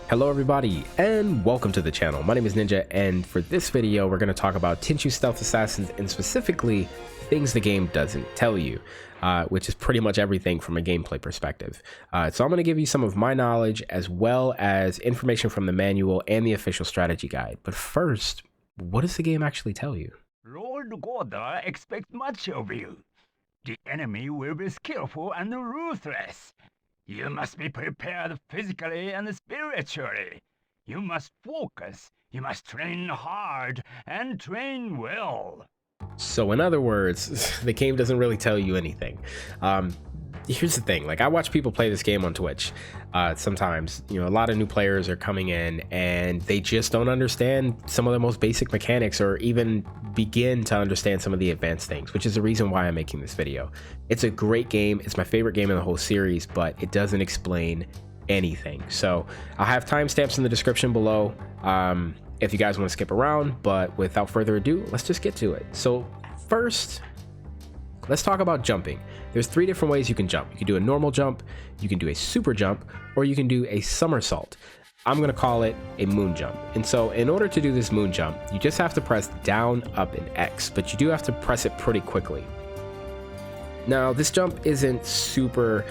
Hello everybody and welcome to the channel. My name is Ninja, and for this video we're going to talk about Tenchu Stealth Assassins and specifically things the game doesn't tell you, which is pretty much everything from a gameplay perspective. So I'm going to give you some of my knowledge as well as information from the manual and the official strategy guide. But first, what does the game actually tell you? Lord Gorda expects much of you. The enemy will be skillful and ruthless. You must be prepared physically and spiritually. You must focus. You must train hard and train well. So in other words, the game doesn't really tell you anything. Here's the thing, like I watch people play this game on Twitch. Sometimes, a lot of new players are coming in and they just don't understand some of the most basic mechanics or even begin to understand some of the advanced things, which is the reason why I'm making this video. It's a great game. It's my favorite game in the whole series, but it doesn't explain anything. So I'll have timestamps in the description below if you guys want to skip around, but without further ado, let's just get to it. So first, let's talk about jumping. There's 3 different ways you can jump. You can do a normal jump, you can do a super jump, or you can do a somersault. I'm going to call it a moon jump. And so in order to do this moon jump, you just have to press down, up, and X, but you do have to press it pretty quickly. Now, this jump isn't super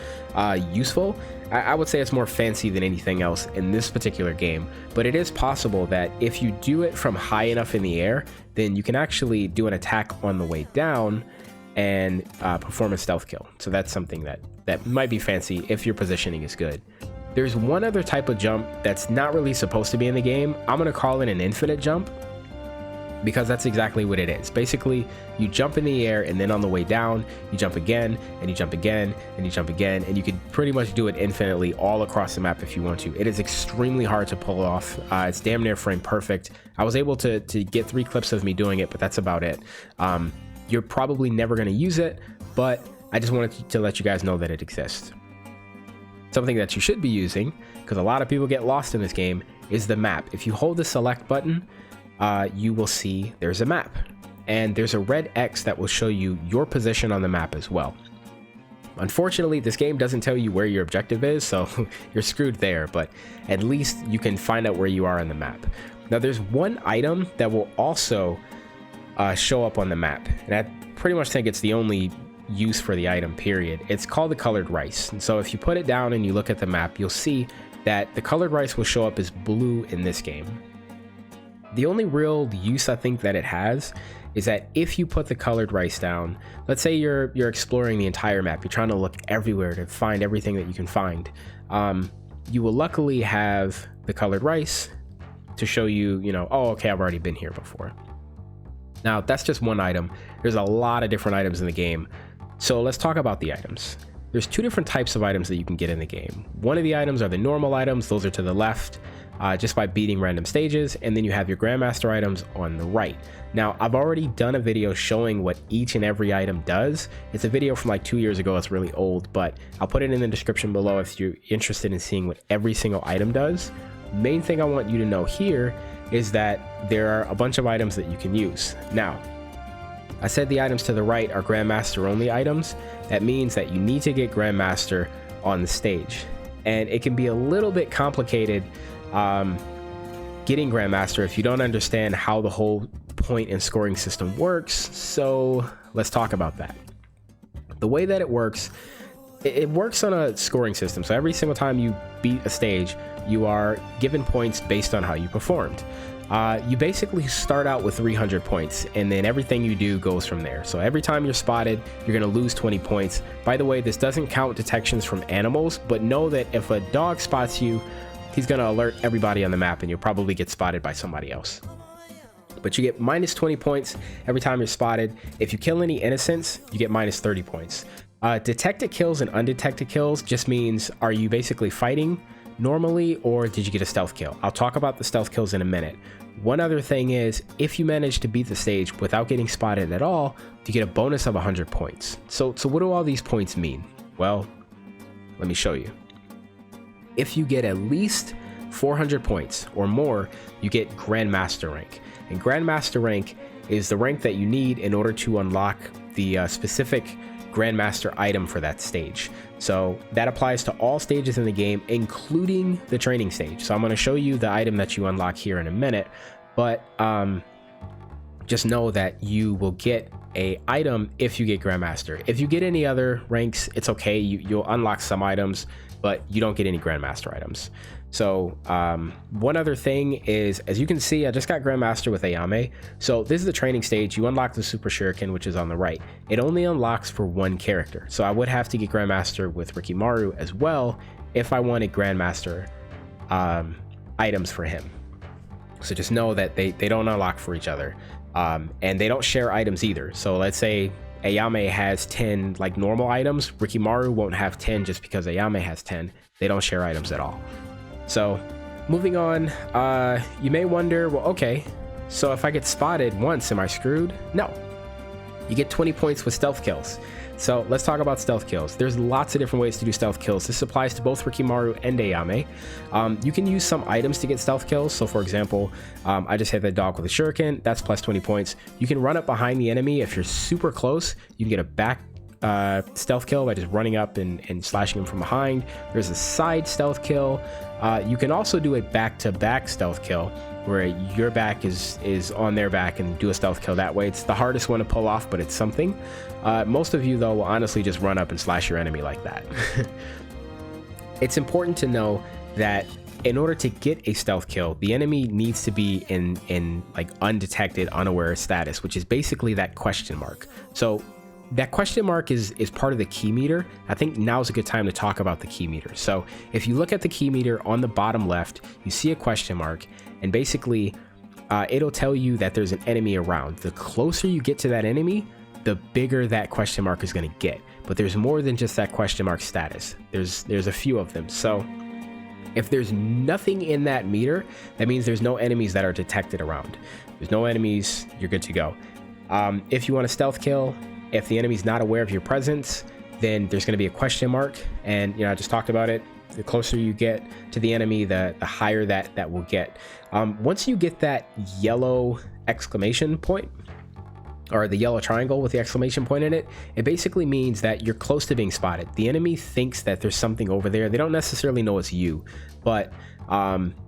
useful. I would say it's more fancy than anything else in this particular game, but it is possible that if you do it from high enough in the air, then you can actually do an attack on the way down and perform a stealth kill. So that's something that might be fancy if your positioning is good. There's one other type of jump that's not really supposed to be in the game. I'm going to call it an infinite jump because that's exactly what it is. Basically, you jump in the air and then on the way down, you jump again and you jump again and you jump again, and you can pretty much do it infinitely all across the map if you want to. It is extremely hard to pull off. It's damn near frame perfect. I was able to get 3 clips of me doing it, but that's about it. You're probably never going to use it, but I just wanted to let you guys know that it exists. Something that you should be using, because a lot of people get lost in this game, is the map. If you hold the select button, you will see there's a map, and there's a red X that will show you your position on the map as well. Unfortunately, this game doesn't tell you where your objective is, so you're screwed there, but at least you can find out where you are on the map. Now, there's one item that will also show up on the map, and I pretty much think it's the only use for the item, period. It's called the colored rice, and so if you put it down and you look at the map, you'll see that the colored rice will show up as blue in this game. The only real use I think that it has is that if you put the colored rice down, let's say you're exploring the entire map, you're trying to look everywhere to find everything that you can find, you will luckily have the colored rice to show you, oh, okay, I've already been here before. Now, that's just one item. There's a lot of different items in the game. So let's talk about the items. There's 2 different types of items that you can get in the game. One of the items are the normal items. Those are to the left, just by beating random stages. And then you have your Grandmaster items on the right. Now, I've already done a video showing what each and every item does. It's a video from like 2 years ago. It's really old, but I'll put it in the description below if you're interested in seeing what every single item does. Main thing I want you to know here is that there are a bunch of items that you can use. Now, I said the items to the right are Grandmaster only items. That means that you need to get Grandmaster on the stage. And it can be a little bit complicated getting Grandmaster if you don't understand how the whole point and scoring system works. So let's talk about that. The way that it works on a scoring system. So every single time you beat a stage, you are given points based on how you performed. You basically start out with 300 points, and then everything you do goes from there. So every time you're spotted, you're going to lose 20 points. By the way, this doesn't count detections from animals, but know that if a dog spots you, he's going to alert everybody on the map, and you'll probably get spotted by somebody else. But you get minus 20 points every time you're spotted. If you kill any innocents, you get minus 30 points. Detected kills and undetected kills just means, are you basically fighting normally, or did you get a stealth kill? I'll talk about the stealth kills in a minute. One other thing is, if you manage to beat the stage without getting spotted at all, you get a bonus of 100 points. So what do all these points mean? Well, let me show you. If you get at least 400 points or more, you get Grandmaster rank. And Grandmaster rank is the rank that you need in order to unlock the specific Grandmaster item for that stage. So that applies to all stages in the game, including the training stage. So I'm going to show you the item that you unlock here in a minute, but just know that you will get a item if you get Grandmaster. If you get any other ranks, it's okay. You'll unlock some items, but you don't get any Grandmaster items. So one other thing is, as you can see, I just got Grandmaster with Ayame. So this is the training stage. You unlock the Super Shuriken, which is on the right. It only unlocks for one character. So I would have to get Grandmaster with Rikimaru as well if I wanted Grandmaster items for him. So just know that they don't unlock for each other. And they don't share items either. So let's say Ayame has 10 like normal items. Rikimaru won't have 10 just because Ayame has 10. They don't share items at all. So moving on, you may wonder, well, okay, so if I get spotted once, am I screwed? No, you get 20 points with stealth kills. So let's talk about stealth kills. There's lots of different ways to do stealth kills. This applies to both Rikimaru and Ayame. You can use some items to get stealth kills. So for example, I just hit the dog with a shuriken, that's plus 20 points. You can run up behind the enemy. If you're super close, you can get a back stealth kill by just running up and slashing him from behind. There's a side stealth kill. You can also do a back-to-back stealth kill where your back is on their back and do a stealth kill that way. It's the hardest one to pull off, but it's something. Most of you though will honestly just run up and slash your enemy like that. It's important to know that in order to get a stealth kill, the enemy needs to be in like undetected, unaware status, which is basically that question mark. So that question mark is part of the key meter. I think now's a good time to talk about the key meter. So if you look at the key meter on the bottom left, you see a question mark, and basically it'll tell you that there's an enemy around. The closer you get to that enemy, the bigger that question mark is going to get. But there's more than just that question mark status. There's a few of them. So if there's nothing in that meter, that means there's no enemies that are detected around. There's no enemies, you're good to go. If you want a stealth kill, if the enemy's not aware of your presence, then there's going to be a question mark. And I just talked about it. The closer you get to the enemy, the higher that will get. Once you get that yellow exclamation point, or the yellow triangle with the exclamation point in it, it basically means that you're close to being spotted. The enemy thinks that there's something over there. They don't necessarily know it's you, but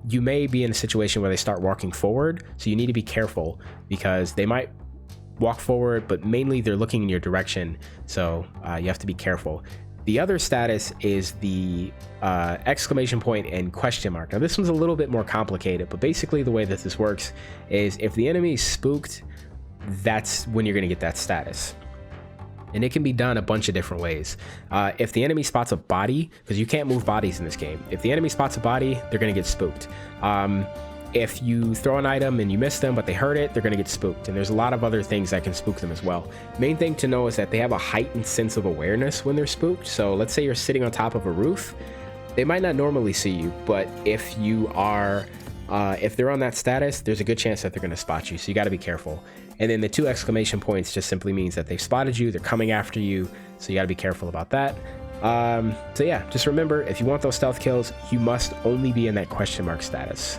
you may be in a situation where they start walking forward. So you need to be careful because they might walk forward, but mainly they're looking in your direction. So you have to be careful. The other status is the exclamation point and question mark. Now this one's a little bit more complicated, but basically the way that this works is if the enemy is spooked, that's when you're going to get that status. And it can be done a bunch of different ways. If the enemy spots a body, because you can't move bodies in this game, if the enemy spots a body, they're going to get spooked. If you throw an item and you miss them, but they heard it, they're going to get spooked. And there's a lot of other things that can spook them as well. Main thing to know is that they have a heightened sense of awareness when they're spooked. So let's say you're sitting on top of a roof. They might not normally see you, but if you are, if they're on that status, there's a good chance that they're going to spot you. So you got to be careful. And then the 2 exclamation points just simply means that they've spotted you, they're coming after you. So you got to be careful about that. So yeah, just remember, if you want those stealth kills, you must only be in that question mark status.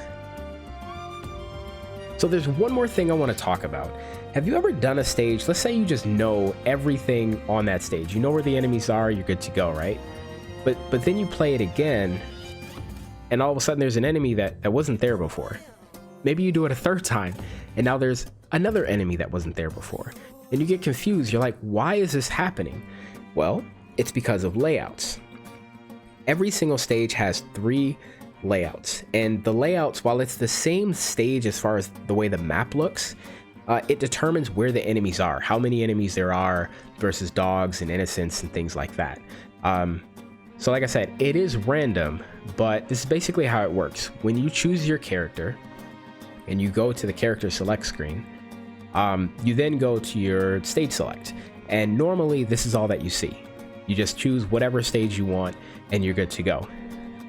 So there's one more thing I want to talk about. Have you ever done a stage? Let's say you just know everything on that stage. You know where the enemies are, you're good to go, right? But then you play it again, and all of a sudden there's an enemy that wasn't there before. Maybe you do it a third time, and now there's another enemy that wasn't there before. And you get confused. You're like, why is this happening? Well, it's because of layouts. Every single stage has 3 layouts, and the layouts, while it's the same stage as far as the way the map looks, it determines where the enemies are, how many enemies there are versus dogs and innocents and things like that. So like I said, it is random, but this is basically how it works. When you choose your character and you go to the character select screen, you then go to your stage select, and normally this is all that you see. You just choose whatever stage you want and you're good to go.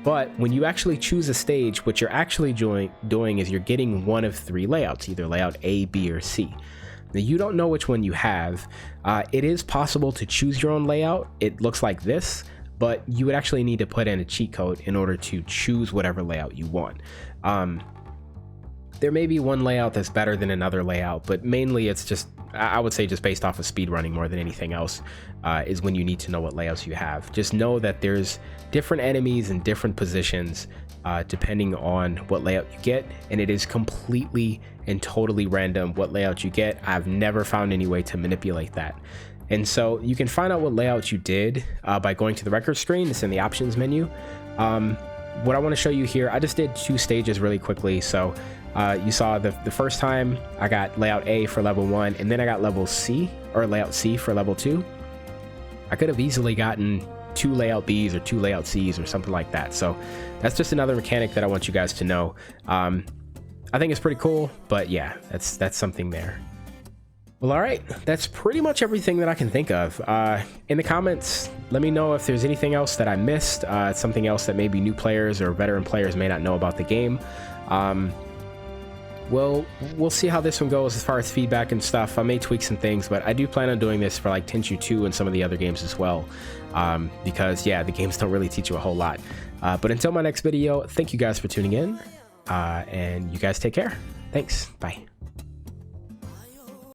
But when you actually choose a stage, what you're actually doing is you're getting one of 3 layouts, either layout A, B, or C. Now, you don't know which one you have. It is possible to choose your own layout. It looks like this, but you would actually need to put in a cheat code in order to choose whatever layout you want. There may be one layout that's better than another layout, but mainly it's just I would say just based off of speed running more than anything else, is when you need to know what layouts you have. Just know that there's different enemies in different positions depending on what layout you get, and it is completely and totally random what layout you get. I've never found any way to manipulate that. And so you can find out what layout you did by going to the record screen. It's in the options menu. What I want to show you here, I just did 2 stages really quickly. So you saw the first time I got layout A for level 1, and then I got level C, or layout C for level 2. I could have easily gotten 2 layout Bs or 2 layout Cs or something like that. So that's just another mechanic that I want you guys to know. I think it's pretty cool, but yeah, that's something there. Well, all right, that's pretty much everything that I can think of. In the comments, let me know if there's anything else that I missed, something else that maybe new players or veteran players may not know about the game. We'll see how this one goes as far as feedback and stuff. I may tweak some things, but I do plan on doing this for like Tenchu 2 and some of the other games as well, because yeah, the games don't really teach you a whole lot. But until my next video, thank you guys for tuning in, and you guys take care. Thanks. Bye.